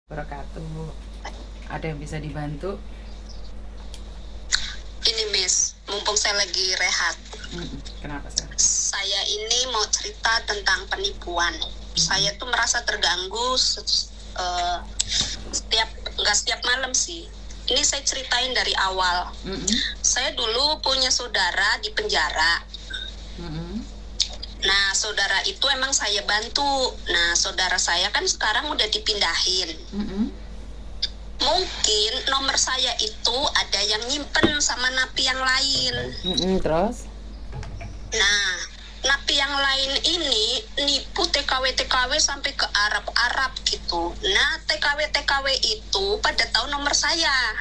Wabarakatuh. Ada yang bisa dibantu? Ini Miss, mumpung saya lagi rehat. Kenapa sih? Saya ini mau cerita tentang penipuan. Saya tuh merasa terganggu nggak setiap malam sih. Ini saya ceritain dari awal. Saya dulu punya saudara di penjara. Nah, saudara itu emang saya bantu. Nah, saudara saya kan sekarang udah dipindahin. Mungkin nomor saya itu ada yang nyimpen sama napi yang lain. Terus? Nah, napi yang lain ini nipu TKW sampai ke Arab gitu. Nah, TKW itu pada tahu nomor saya.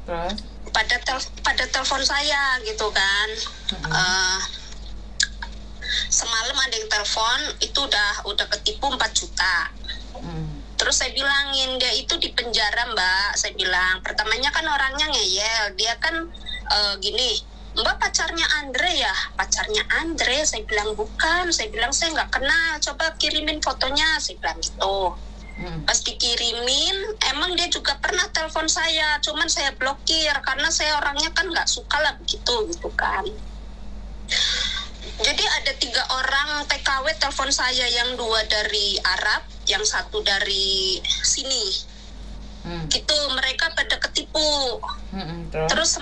Terus? Pada telepon saya gitu kan. Semalam ada yang telepon itu udah ketipu 4 juta. Terus saya bilangin, dia itu di penjara Mbak. Saya bilang, pertamanya kan orangnya ngeyel. Dia kan gini, Mbak pacarnya Andre ya? Pacarnya Andre? Saya bilang bukan. Saya bilang saya nggak kenal. Coba kirimin fotonya. Saya bilang gitu. Pas dikirimin, emang dia juga pernah telepon saya. Cuman saya blokir karena saya orangnya kan nggak suka lah begitu gitu kan. Jadi ada 3 orang TKW telepon saya, yang 2 dari Arab, yang 1 dari sini. Gitu, mereka pada ketipu. Terus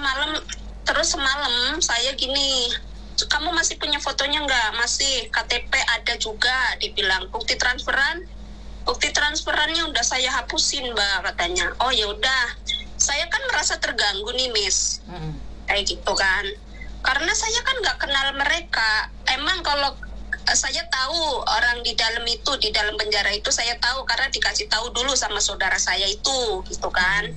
semalam saya gini, kamu masih punya fotonya nggak? Masih. KTP ada juga. Dibilang bukti transferannya udah saya hapusin Mbak, katanya. Oh ya udah. Saya kan merasa terganggu nih Miss. Kayak gitu kan. Karena saya kan nggak kenal mereka. Emang kalau saya tahu orang di dalam penjara itu, saya tahu karena dikasih tahu dulu sama saudara saya itu, gitu kan.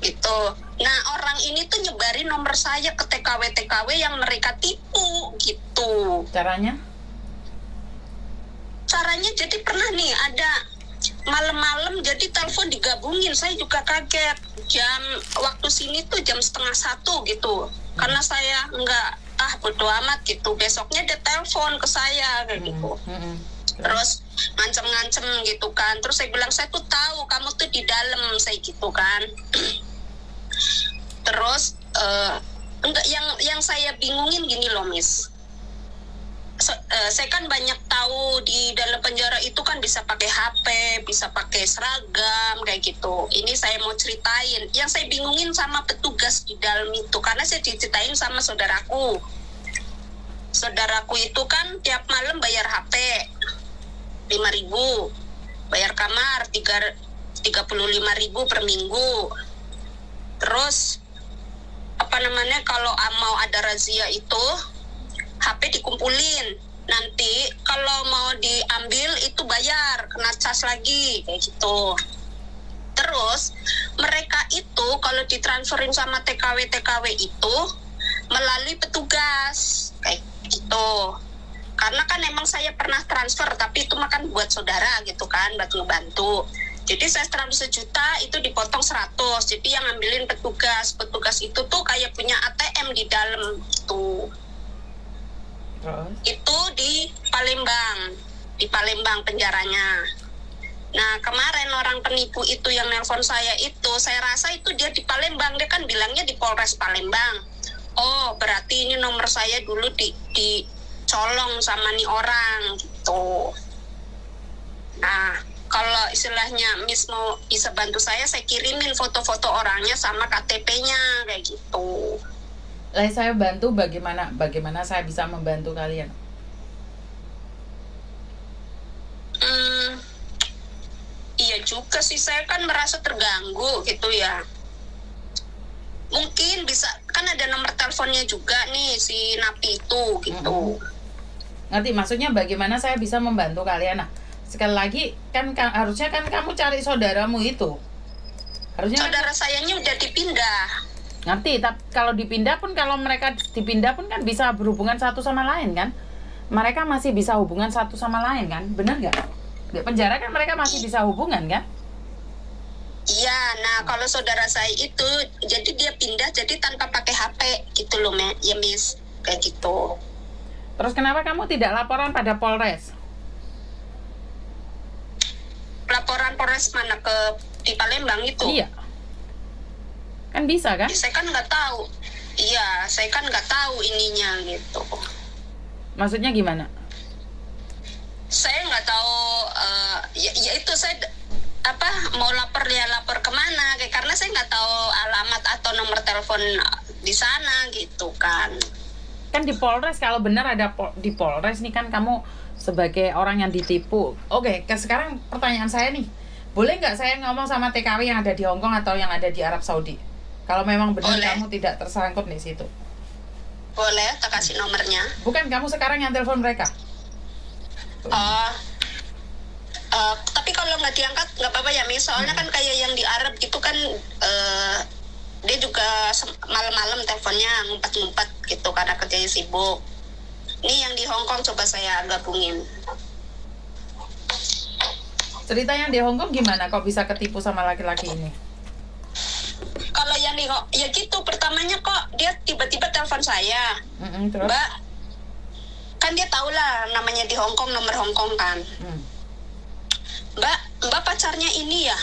Gitu. Nah, orang ini tuh nyebarin nomor saya ke TKW yang mereka tipu, gitu. Caranya Jadi pernah nih ada malam-malam jadi telepon digabungin. Saya juga kaget. Waktu sini tuh jam 12:30 gitu. Karena saya bodo amat gitu. Besoknya dia telepon ke saya kayak gitu. Terus ngancem gitu kan. Terus saya bilang, saya tuh tahu kamu tuh di dalam, saya gitu kan. Terus yang saya bingungin gini loh Miss. Saya kan banyak tahu di dalam penjara itu kan bisa pakai HP, bisa pakai seragam kayak gitu. Ini saya mau ceritain. Yang saya bingungin sama petugas di dalam itu, karena saya diceritain sama saudaraku. Saudaraku itu kan tiap malam bayar HP 5.000, bayar kamar 35.000 per minggu. Terus kalau mau ada razia itu HP dikumpulin, nanti kalau mau diambil itu bayar, kena cas lagi kayak gitu. Terus mereka itu kalau ditransferin sama TKW itu melalui petugas kayak gitu. Karena kan emang saya pernah transfer, tapi itu makan buat saudara gitu kan, buat ngebantu. Jadi saya transfer 1 juta itu dipotong 100. Jadi yang ngambilin petugas itu tuh kayak punya ATM di dalam gitu. Itu di Palembang penjaranya. Nah, kemarin orang penipu itu yang nelpon saya itu, saya rasa itu dia di Palembang. Dia kan bilangnya di Polres Palembang. Oh, berarti ini nomor saya dulu dicolong sama nih orang gitu. Nah, kalau istilahnya Miss mau bisa bantu saya kirimin foto-foto orangnya sama KTP-nya kayak gitu. Saya bantu bagaimana saya bisa membantu kalian? Iya juga sih, saya kan merasa terganggu gitu ya. Mungkin bisa, kan ada nomor teleponnya juga nih si napi itu gitu. Ngerti maksudnya bagaimana saya bisa membantu kalian? Nah, sekali lagi kan harusnya kan kamu cari saudaramu itu. Harusnya saudara sayanya udah dipindah. Ngerti, tapi kalau dipindah pun, kalau mereka dipindah pun kan bisa berhubungan satu sama lain kan? Mereka masih bisa hubungan satu sama lain kan? Bener nggak? Di penjara kan mereka masih bisa hubungan kan? Iya, nah kalau saudara saya itu, jadi dia pindah jadi tanpa pakai HP gitu loh ya Miss, kayak gitu. Terus kenapa kamu tidak laporan pada Polres? laporan Polres mana di Palembang itu? Iya. Kan bisa kan? Saya kan nggak tahu. Iya, saya kan nggak tahu ininya gitu. Maksudnya gimana? Saya nggak tahu. Ya itu saya mau lapor kemana? Karena saya nggak tahu alamat atau nomor telepon di sana gitu kan. Kan di Polres, kalau benar ada di Polres nih kan kamu sebagai orang yang ditipu. Oke, sekarang pertanyaan saya nih, boleh nggak saya ngomong sama TKW yang ada di Hong Kong atau yang ada di Arab Saudi? Kalau memang benar Boleh. kamu tidak tersangkut di situ. Boleh, tak kasih nomornya. Bukan kamu sekarang yang telepon mereka? Tapi kalau nggak diangkat nggak apa-apa ya, Mi. Soalnya kan kayak yang di Arab gitu kan, dia juga malam-malam teleponnya ngumpet-ngumpet gitu karena kerjanya sibuk. Ini yang di Hong Kong coba saya gabungin. Ceritanya di Hong Kong gimana kok bisa ketipu sama laki-laki ini? Kalau yang di ya gitu, pertamanya kok dia tiba-tiba telepon saya. Terus? Mbak, kan dia tahu lah namanya di Hong Kong, nomor Hong Kong kan. Mbak pacarnya ini ya?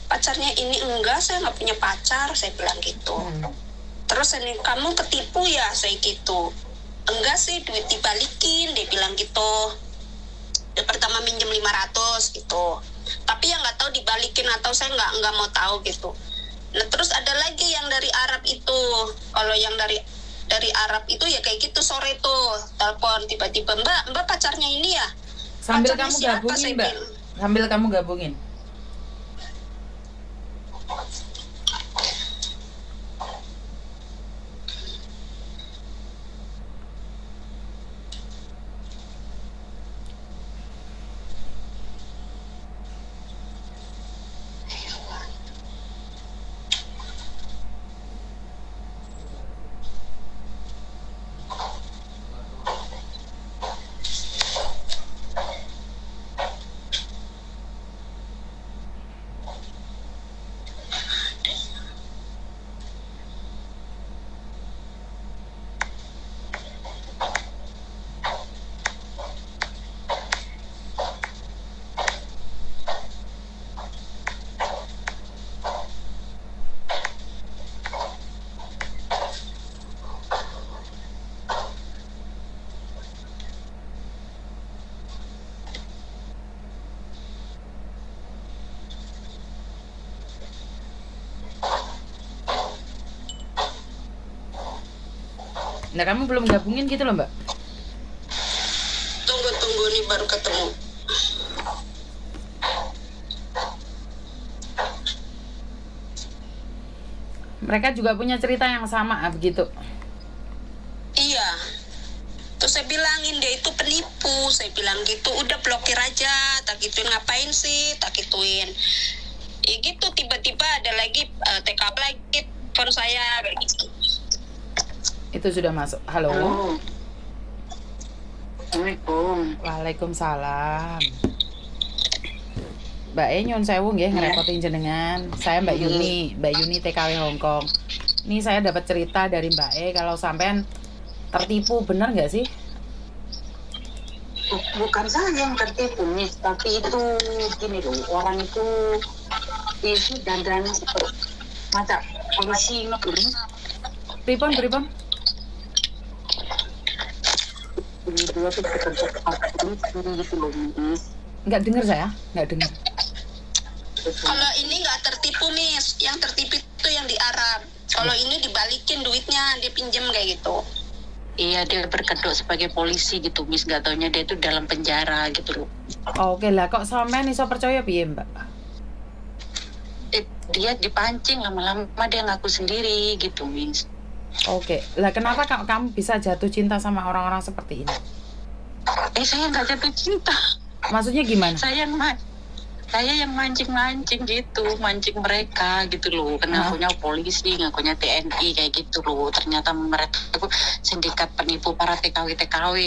Pacarnya ini enggak, saya nggak punya pacar, saya bilang gitu. Terus ini kamu ketipu ya, saya gitu. Enggak sih, duit dibalikin, dia bilang gitu. Dia pertama minjem 500 gitu. Tapi yang nggak tahu dibalikin atau saya nggak mau tahu gitu. Nah terus ada lagi yang dari Arab itu. Kalau yang dari Arab itu ya kayak gitu, sore tuh telepon tiba-tiba, Mbak pacarnya ini ya? Sambil Pacarnya kamu siapa, gabungin, saya Mbak. bilang. Sambil kamu gabungin. Nah, kamu belum gabungin gitu loh, Mbak? Tunggu nih baru ketemu. Mereka juga punya cerita yang sama, begitu? Iya. Terus saya bilangin dia itu penipu, saya bilang gitu, udah blokir aja, tak gituin ngapain sih, tak gituin. Ya gitu, tiba-tiba ada lagi TKP lagi telepon saya kayak gitu. Itu sudah masuk. Halo. Assalamualaikum. Waalaikumsalam. Mbak nyun sewu nggih ngerepotin jenengan. Saya Mbak Yuni TKW Hong Kong. Ini saya dapat cerita dari Mbak kalau sampean tertipu, bener nggak sih? Bukan saya yang tertipu, Miss, tapi itu gini loh, orang itu dandan masa polisi ngebeli. Pripon? Dia tuh bekerja polisi gitu loh, Miss. Nggak dengar saya, nggak dengar. Kalau ini nggak tertipu, Miss, yang tertipu itu yang di Arab. Kalau ini dibalikin duitnya, dia pinjem kayak gitu. Iya, dia berkedok sebagai polisi gitu, Miss. Gak taunya dia tuh dalam penjara gitu loh. Oke lah, kok sampean iso percaya piye, Mbak? Dia dipancing, lama-lama dia ngaku sendiri gitu, Miss. Oke, lah kenapa kamu bisa jatuh cinta sama orang-orang seperti ini? Saya nggak jatuh cinta. Maksudnya gimana? Saya yang mancing gitu, mancing mereka gitu loh. Karena ngakunya polisi, ngakunya TNI kayak gitu loh. Ternyata mereka itu sindikat penipu para TKW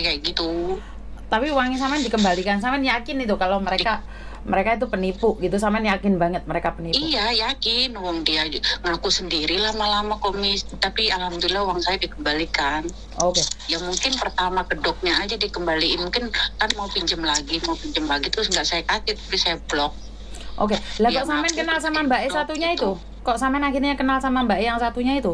kayak gitu. Tapi uangnya sampean dikembalikan, sampean yakin itu kalau mereka itu penipu gitu, sampean yakin banget mereka penipu? Iya, yakin. Wong dia ngaku sendiri lama-lama komis. Tapi alhamdulillah uang saya dikembalikan. Oke. Ya mungkin pertama kedoknya aja dikembaliin. Mungkin kan mau pinjam lagi terus nggak saya kasih, tapi saya blok. Oke, lah Dia kok sampean ngaku kenal sama di Mbak E TikTok satunya gitu. itu? Kok sampean akhirnya kenal sama Mbak E yang satunya itu?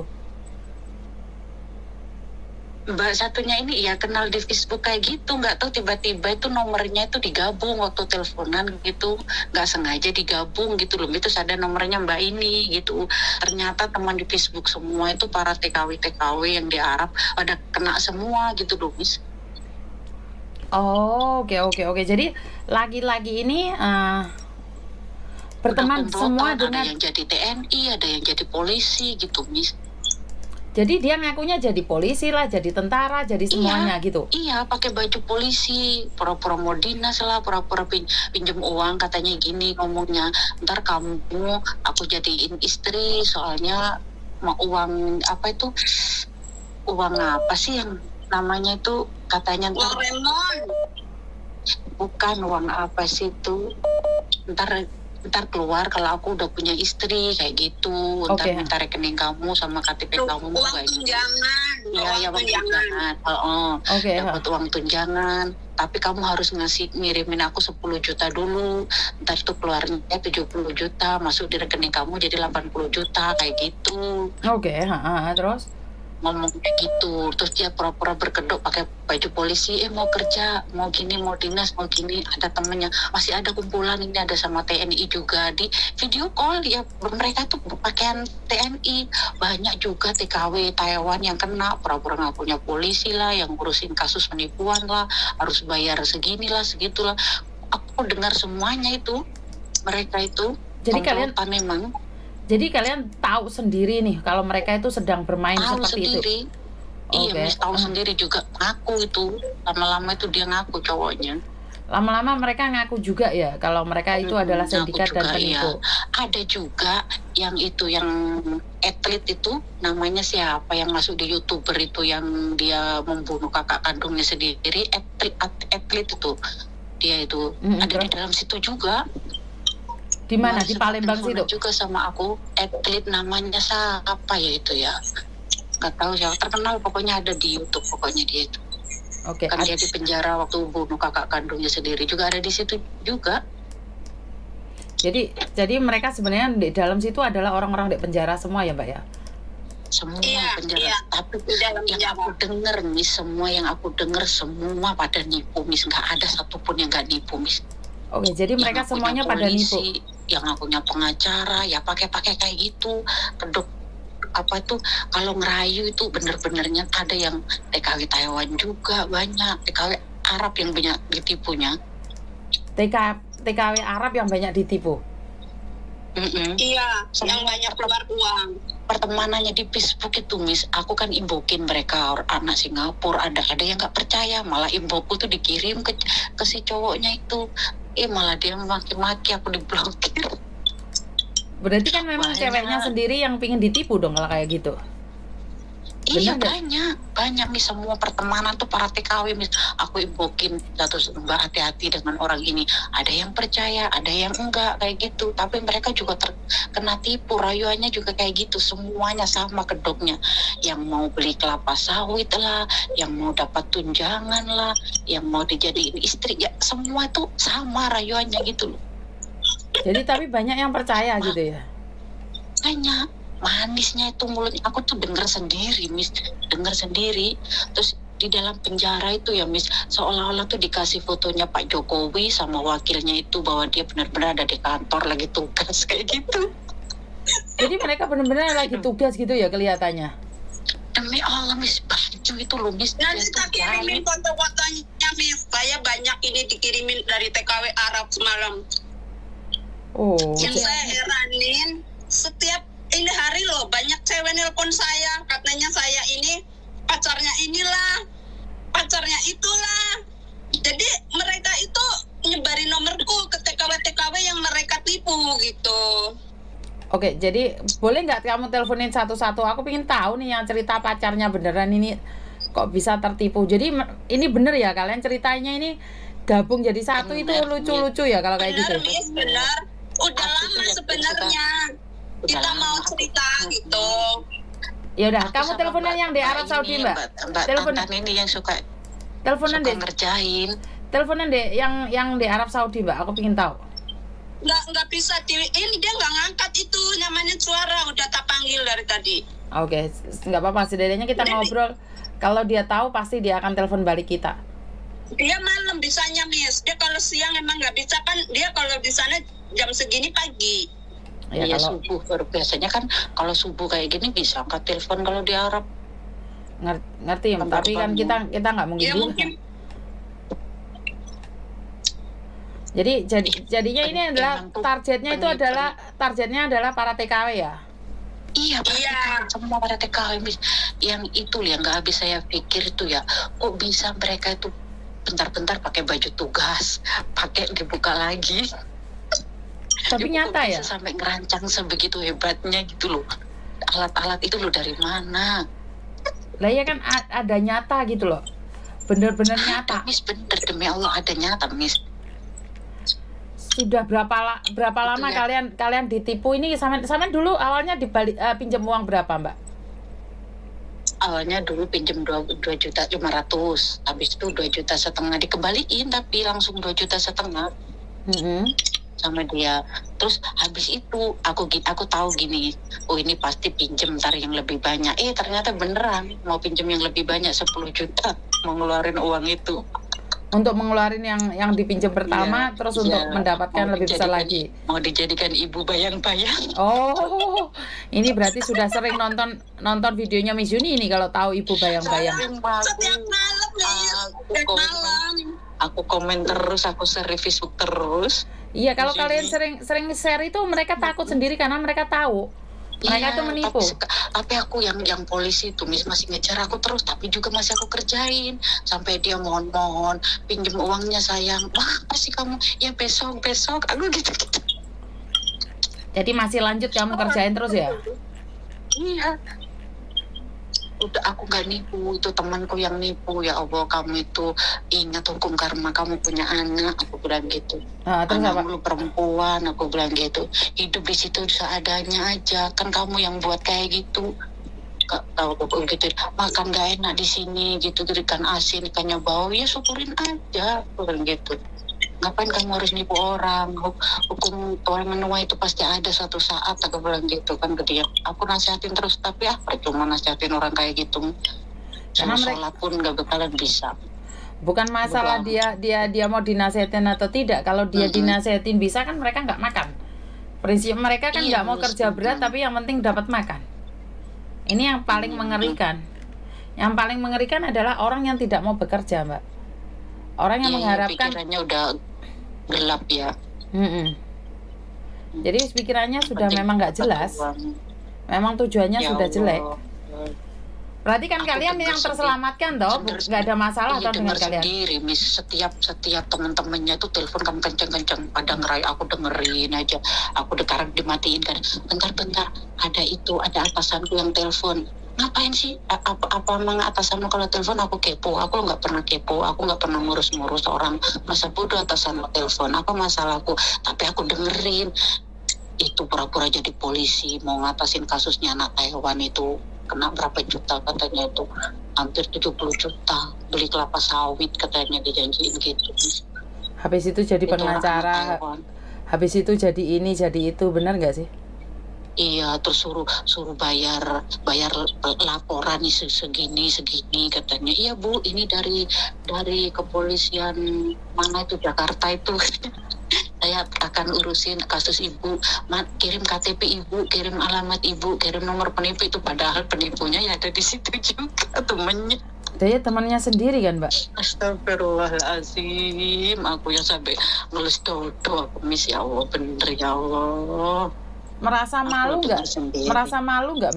Mbak satunya ini ya kenal di Facebook kayak gitu, nggak tahu tiba-tiba itu nomornya itu digabung waktu teleponan gitu, nggak sengaja digabung gitu loh. Itu ada nomornya Mbak ini gitu. Ternyata teman di Facebook semua itu para TKW yang di Arab pada kena semua gitu loh, Miss. Oh, oke. Jadi laki-laki ini berteman Udah semua komplotan, dengan. ada yang jadi TNI, ada yang jadi polisi gitu, Miss. Jadi dia ngakunya jadi polisi lah, jadi tentara, jadi semuanya gitu. Iya, pakai baju polisi, pura-pura mau dinas lah, pura-pura pinjam uang, katanya gini ngomongnya, ntar kamu aku jadiin istri, soalnya mau uang apa itu, uang apa sih yang namanya itu, katanya Uang ntar remon. bukan uang apa sih itu, ntar keluar kalau aku udah punya istri kayak gitu, ntar Oke. minta rekening kamu sama KTP kamu Uang kayak gitu. tunjangan. Iya, ya uang tunjangan. Oke, Dapat uang tunjangan. Tapi kamu harus ngirimin aku 10 juta dulu. Ntar itu keluarnya 70 juta, masuk di rekening kamu jadi 80 juta kayak gitu. Oke, terus? Ngomong kayak gitu. Terus dia pura-pura berkedok pakai baju polisi, mau kerja, mau gini, mau dinas, mau gini. Ada temennya, masih ada kumpulan ini, ada sama TNI juga. Di video call ya, mereka tuh pakaian TNI. Banyak juga TKW Taiwan yang kena, pura-pura ngakunya polisi lah, yang ngurusin kasus penipuan lah, harus bayar segini lah, segitulah. Aku dengar semuanya itu, mereka itu. Jadi kalian komplotan memang. Jadi kalian tahu sendiri nih kalau mereka itu sedang bermain Tahu seperti sendiri. itu. Iya, Oke. Miss tahu sendiri juga, ngaku itu. Lama-lama itu dia ngaku cowoknya. Lama-lama mereka ngaku juga ya kalau mereka itu adalah sindikat dan penipu. Iya. Ada juga yang itu, yang atlet itu, namanya siapa yang masuk di YouTuber itu, yang dia membunuh kakak kandungnya sendiri, atlet itu. Dia itu ada di dalam situ juga. Di mana? Kemarin Di sempat Palembang teleponan situ? juga sama aku, atlet namanya siapa ya itu ya, nggak tahu siapa, terkenal pokoknya, ada di YouTube pokoknya dia itu. Oke. Kan dia di penjara waktu bunuh kakak kandungnya sendiri juga, ada di situ juga. Jadi mereka sebenarnya di dalam situ adalah orang-orang di penjara semua ya, Mbak ya? Semua Iya, penjara. iya. Tapi Di dalam yang penjara. aku dengar, Miss, semua yang aku dengar semua pada nipu, Miss. Nggak ada satupun yang nggak nipu, Miss. Oke, jadi mereka Yang ngakunya semuanya pada nipu. polisi, yang ngakunya pengacara, ya pakai kayak gitu, kedok apa itu, kalau ngerayu itu bener-benernya ada yang TKW Taiwan juga banyak, TKW Arab yang banyak ditipunya. TKW Arab yang banyak ditipu. Iya, yang banyak keluar uang. Pertemanannya di Facebook itu, Miss, aku kan imbokin mereka, anak Singapura, ada yang nggak percaya, malah imbokku tuh dikirim ke si cowoknya itu, malah dia maki-maki, aku diblokir. Berarti kan memang Banyak. ceweknya sendiri yang pingin ditipu dong kalau kayak gitu. Iya, Bener nggak? banyak Miss, semua pertemanan tuh para TKW, Miss. Aku imbokin satu, Mbak, hati-hati dengan orang ini. Ada yang percaya, ada yang enggak kayak gitu. Tapi mereka juga terkena tipu, rayuannya juga kayak gitu. Semuanya sama kedoknya. Yang mau beli kelapa sawit lah, yang mau dapat tunjangan lah, yang mau dijadiin istri, ya semua tuh sama rayuannya gitu loh. Jadi tapi banyak yang percaya gitu ya. Banyak. Manisnya itu mulutnya, aku tuh dengar sendiri, Miss, terus di dalam penjara itu ya, Miss, seolah-olah tuh dikasih fotonya Pak Jokowi sama wakilnya itu, bahwa dia benar-benar ada di kantor lagi tugas kayak gitu. Jadi mereka benar-benar lagi tugas gitu ya kelihatannya. Demi Allah, Miss, baju itu loh, Miss. Nanti dia tuh tak kirimin jalan. foto-fotonya, Miss. Saya banyak ini dikirimin dari TKW Arab semalam. Oh. Yang saya heranin, setiap ini hari loh, banyak cewek nelpon saya, katanya saya ini pacarnya inilah, pacarnya itulah. Jadi mereka itu nyebarin nomorku ke TKW yang mereka tipu gitu. Oke, jadi boleh nggak kamu teleponin satu-satu? Aku pengen tahu nih yang cerita pacarnya beneran ini kok bisa tertipu. Jadi ini bener ya kalian ceritanya ini gabung jadi satu, itu Bener, lucu-lucu ya kalau kayak gitu. Benar, Miss, benar. Udah Aku lama tuh sebenarnya kita lama mau aku- cerita gitu. Ya udah, Aku kamu sama teleponan yang di Arab ini, Saudi, Mbak. Mbak Telepon. Tantan ini yang suka Teleponan deh. ngerjain. Teleponan deh yang di Arab Saudi, Mbak. Aku pengen tahu. nggak bisa ini dia nggak ngangkat itu namanya suara udah tak panggil dari tadi. Oke, nggak apa-apa. Setidaknya kita ngobrol. Kalau dia tahu pasti dia akan telepon balik kita. Dia malam bisanya Miss. Dia kalau siang emang nggak bisa kan. Dia kalau di sana jam segini pagi. Ya, Iya kalau subuh baru biasanya kan kalau subuh kayak gini bisa angkat telepon kalau di Arab. ngerti, tapi kan kita nggak mungkin Ya juga. mungkin Jadinya ini adalah targetnya adalah para TKW ya. Iya, Iya. semua pada TKW Miss. Yang itu yang nggak habis saya pikir itu ya, kok bisa mereka itu bentar-bentar pakai baju tugas, pakai dibuka lagi. Tapi Kok nyata ya. bisa sampai ngerancang sebegitu hebatnya gitu loh. Alat-alat itu loh dari mana? Lah ya kan ada nyata gitu loh. Bener-bener nyata. Miss bener demi Allah ada nyata Miss. Sudah berapa lama ya. kalian ditipu ini? Sama dulu awalnya pinjam uang berapa, Mbak? Awalnya dulu pinjam 2.500.000, habis itu 2,5 juta dikembaliin tapi langsung 2,5 juta sama dia. Terus habis itu aku tahu gini, oh ini pasti pinjam ntar yang lebih banyak. Ternyata beneran mau pinjam yang lebih banyak 10 juta mau ngeluarin uang itu. Untuk mengeluarin yang dipinjam pertama, terus untuk mendapatkan mau lebih besar lagi. Mau dijadikan ibu bayang-bayang. Oh, ini berarti sudah sering nonton videonya Miss Yuni ini kalau tahu ibu bayang-bayang. setiap malam Miss. Setiap malam. Aku komen terus, aku share di Facebook terus. Iya, kalau kalian sering share itu mereka takut sendiri karena mereka tahu. Mereka tuh menipu. Tapi aku yang polisi itu masih ngejar aku terus, tapi juga masih aku kerjain sampai dia mohon pinjem uangnya sayang. Wah pasti kamu ya besok aku gitu. Jadi masih lanjut kamu kerjain terus ya? Iya. Udah aku gak nipu, itu temanku yang nipu. Ya Allah kamu itu ingat hukum karma, kamu punya anak, aku bilang gitu. Terus apa? Anak lu perempuan, aku bilang gitu. Hidup di situ seadanya aja, kan kamu yang buat kayak gitu. Tahu gitu, makan gak enak di sini gitu, ikan asin, ikannya bau, ya syukurin aja, aku bilang gitu. Ngapain kamu harus nipu orang? Hukum tuan menua itu pasti ada suatu saat, aku bilang gitu kan ke dia. Aku nasihatin terus, tapi percuma nasihatin orang kayak gitu. Karena sholat pun gak bakalan bisa. Bukan masalah dia mau dinasihatin atau tidak. Kalau dia dinasihatin bisa kan mereka nggak makan. Prinsip mereka kan nggak mau kerja berat, tapi yang penting dapat makan. Ini yang paling mengerikan. Yang paling mengerikan adalah orang yang tidak mau bekerja, Mbak. Orang yang mengharapkan pikirannya udah gelap ya. Jadi pikirannya sudah memang nggak jelas. Memang tujuannya Ya sudah Allah. jelek. Berarti kan Aku kalian denger yang terselamatkan toh, nggak ada masalah toh dengan kalian. Sendiri, Miss. Setiap teman-temannya itu telepon kan kenceng-kenceng, pada ngeray, aku dengerin aja. Aku sekarang dimatiin kan. Bentar, ada atasanku yang telepon. Ngapain sih? Apa emang atasanmu kalau telepon aku kepo? Aku nggak pernah kepo, aku nggak pernah ngurus-ngurus orang. Masa bodoh atasanmu telepon? Apa masalahku? Tapi aku dengerin. Itu pura-pura jadi polisi, mau ngatasin kasusnya anak Taiwan itu. Kena berapa juta katanya itu, hampir 70 juta, beli kelapa sawit katanya dijanjiin gitu. Habis itu jadi pengacara, habis itu jadi ini jadi itu, benar nggak sih? Iya, terus suruh bayar laporan nih segini katanya. Iya Bu, ini dari kepolisian mana itu Jakarta itu. Saya akan urusin kasus ibu, kirim KTP ibu, kirim alamat ibu, kirim nomor penipu itu, padahal penipunya ya ada di situ juga temennya. Dia temannya sendiri kan, Mbak? Astagfirullahaladzim, aku yang sampai nulis dodo, aku Miss, ya Allah, bener ya Allah. Merasa malu nggak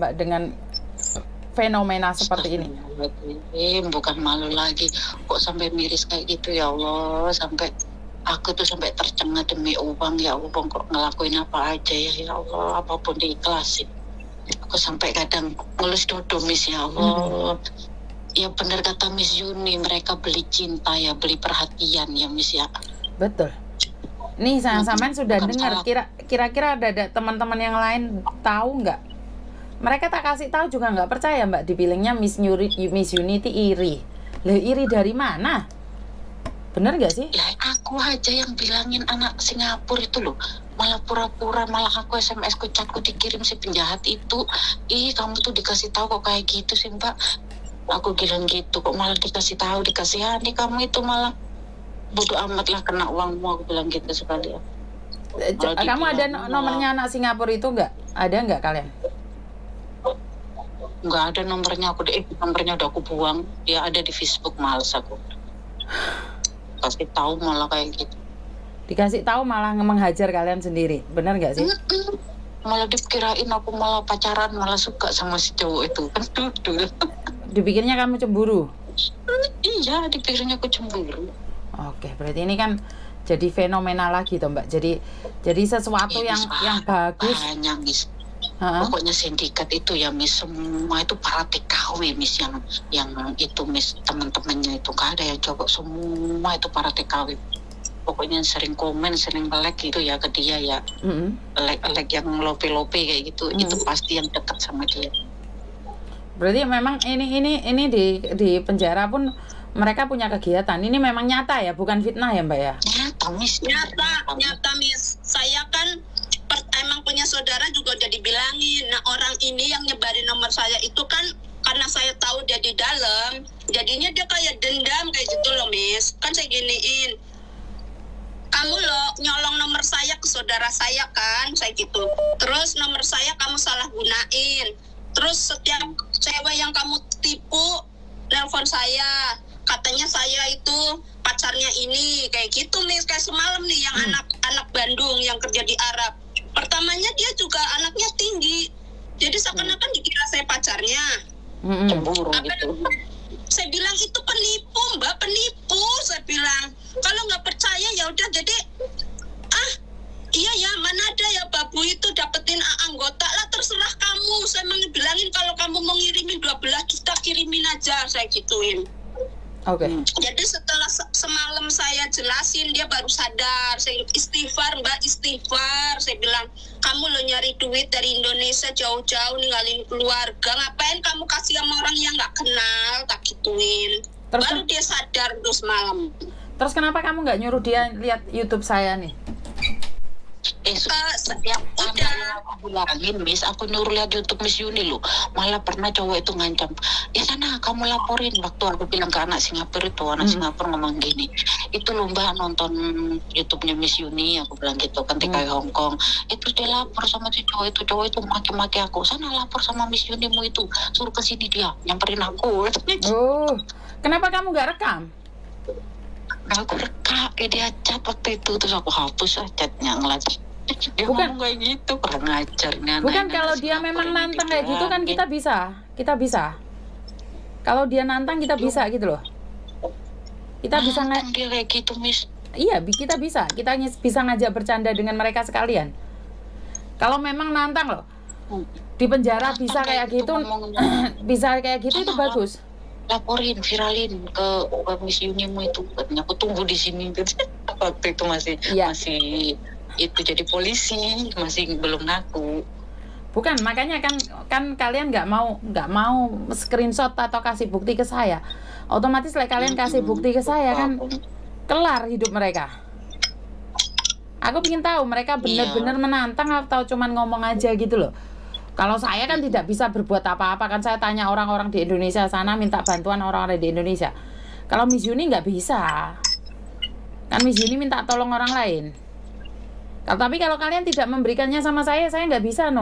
Mbak dengan fenomena seperti ini? Bukan malu lagi, kok sampai miris kayak gitu ya Allah, sampai aku tuh sampai tercengang demi uang, ya Allah, kok ngelakuin apa aja ya Allah, apapun diikhlasin. Aku sampai kadang ngelus dodo Miss, ya Allah. Ya benar kata Miss Yuni, mereka beli cinta ya, beli perhatian ya Miss ya. Betul. Nih sampean sudah dengar, kira-kira ada teman-teman yang lain tahu nggak? Mereka tak kasih tahu juga nggak percaya Mbak, dibilangnya Miss Yuni iri. Lah iri dari mana? Bener nggak sih? Ya aku aja yang bilangin anak Singapura itu loh, malah pura-pura, malah aku SMS ku chatku dikirim si penjahat itu. Ih, kamu tuh dikasih tahu kok kayak gitu sih Mbak. Aku bilang gitu, kok malah dikasih tahu, dikasihani kamu itu malah bodoh amat lah kena uangmu, aku bilang gitu sekalian. Kamu ada nomornya anak Singapura itu nggak? Ada nggak kalian? Nggak ada nomornya, nomornya udah aku buang. Dia ada di Facebook, males aku. Kasih tahu malah kayak gitu. Dikasih tahu malah menghajar kalian sendiri, bener nggak sih? Malah dikirain aku malah pacaran, malah suka sama si cowok itu kan duduk. Dipikirnya kamu cemburu. Iya, dipikirnya aku cemburu. Oke, berarti ini kan jadi fenomena lagi toh Mbak. Jadi sesuatu yang bagus. Banyak Miss. Ha-ha. Pokoknya sindikat itu ya Miss, semua itu para TKW Miss, yang itu Miss, teman-temannya itu gak ada yang cowok, semua itu para TKW. Pokoknya sering komen, sering like gitu ya ke dia ya. Like yang lope-lope kayak gitu, itu pasti yang dekat sama dia. Berarti memang ini di penjara pun mereka punya kegiatan. Ini memang nyata ya, bukan fitnah ya Mbak ya? Nyata Miss. Nyata Miss. Saya kan emang punya saudara juga udah dibilangin. Nah orang ini yang nyebarin nomor saya itu kan karena saya tahu dia di dalam, jadinya dia kayak dendam kayak gitu loh Miss. Kan saya giniin, kamu loh nyolong nomor saya ke saudara saya kan, saya gitu. Terus nomor saya kamu salah gunain. Terus setiap cewek yang kamu tipu nelpon saya, katanya saya itu pacarnya ini, kayak gitu Miss. Kayak semalam nih yang anak Bandung yang kerja di Arab. Pertamanya dia juga anaknya tinggi, jadi seakan-akan dikira saya pacarnya. Cemburu gitu. Saya bilang itu penipu Mbak, penipu. Saya bilang kalau nggak percaya ya udah, jadi iya ya, mana ada ya babu itu dapetin anggota lah, terserah kamu. Saya bilangin kalau kamu mau ngirimin 12 juta kirimin aja, saya gituin. Oke. Jadi setelah semalam saya jelasin, dia baru sadar. Saya istighfar Mbak, istighfar. Saya bilang, kamu lo nyari duit dari Indonesia jauh-jauh ninggalin keluarga, ngapain kamu kasih sama orang yang nggak kenal, tak gituin. Terus baru dia sadar terus malam. Terus kenapa kamu nggak nyuruh dia lihat YouTube saya nih? Setiap udah aku bilangin Miss, aku nyuruh lihat YouTube Miss Yuni loh. Malah pernah cowok itu ngancam, ya sana kamu laporin. Waktu aku bilang ke anak Singapura itu, anak Singapura ngomong gini, itu loh Mbak nonton YouTube-nya Miss Yuni, aku bilang gitu kan, TKI Hong Kong. Itu dia lapor sama si cowok itu maki-maki aku, sana lapor sama Miss Yunimu itu, suruh ke sini dia nyamperin aku. Oh, kenapa kamu nggak rekam? Aku rekam, dia chat waktu itu, terus aku hapus chatnya, ngelacak. Dia Bukan. ngomong kayak gitu, kurang ajarnya. Bukan, kalau dia memang nantang kayak gitu kan kita bisa. Kalau dia nantang kita bisa gitu loh. Kita bisa dia kayak gitu Miss. Iya, kita bisa ngajak bercanda dengan mereka sekalian. Kalau memang nantang loh, di penjara bisa kayak gitu, bisa kayak gitu itu bagus. Laporin, viralin ke Miss Yunimu itu, katanya aku tunggu di sini. Waktu itu masih itu jadi polisi, masih belum ngaku. Bukan, makanya kan kalian nggak mau screenshot atau kasih bukti ke saya. Otomatis kalian kasih bukti ke saya kan kelar hidup mereka. Aku ingin tahu mereka benar-benar menantang atau cuman ngomong aja gitu loh. Kalau saya kan tidak bisa berbuat apa-apa, kan saya tanya orang-orang di Indonesia sana, minta bantuan orang-orang di Indonesia. Kalau Miss Yuni nggak bisa, kan Miss Yuni minta tolong orang lain. Tapi kalau kalian tidak memberikannya sama saya nggak bisa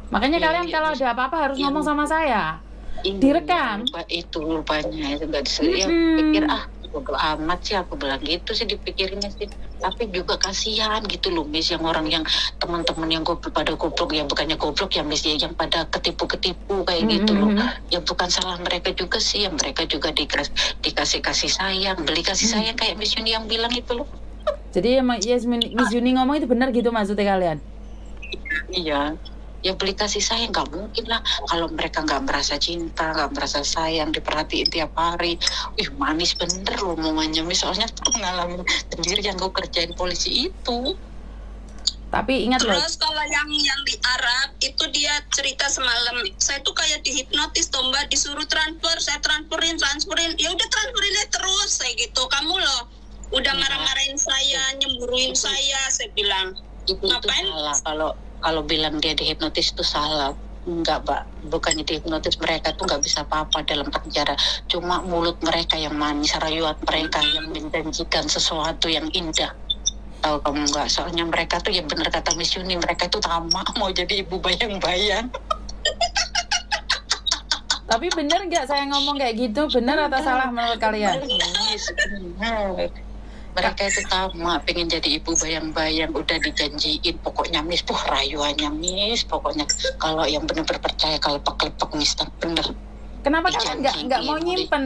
Makanya kalian kalau ada apa-apa harus ngomong sama saya. Direkam. Itu rupanya itu nggak disediakan. Pikir bodo amat sih, aku bilang gitu sih dipikirnya sih. Tapi juga kasihan gitu loh Miss, yang orang yang teman-teman yang pada goblok, yang bukannya goblok ya Miss, yang pada ketipu kayak gitu loh. Ya bukan salah mereka juga sih, yang mereka juga dikasih kasih sayang, beli kasih sayang kayak Miss Yuni yang bilang itu loh. Jadi Miss Yuni ngomong itu benar gitu maksudnya kalian? Iya. Ya beli kasih sayang, nggak mungkin lah kalau mereka nggak merasa cinta, nggak merasa sayang, diperhatiin tiap hari. Manis bener loh omongannya, misalnya pengalaman sendiri yang gue kerjain polisi itu. Tapi ingat loh, Terus kalau yang di Arab itu dia cerita semalam, saya tuh kayak dihipnotis tuh Mbak, disuruh transfer, saya transferin, ya udah transferinnya terus saya gitu. Kamu loh udah marah-marahin saya, nyemburuin saya bilang. Itu Ngapain? salah. Kalau bilang dia dihipnotis itu salah. Enggak, Mbak. Bukannya dihipnotis, mereka tuh nggak bisa apa-apa dalam penjara. Cuma mulut mereka yang manis, rayuan mereka yang menjanjikan sesuatu yang indah. Tahu kamu nggak? Soalnya mereka tuh ya bener kata Miss Yuni, mereka tuh tamak mau jadi ibu bayang-bayang. tapi bener nggak saya ngomong kayak gitu? Bener atau salah menurut kalian? Bener. Mereka itu tamak pengen jadi ibu bayang-bayang, udah dijanjiin pokoknya Miss, rayuannya Miss, pokoknya kalau yang bener-bener percaya kalau peklepek Miss, bener. Kenapa kalian nggak mau nyimpen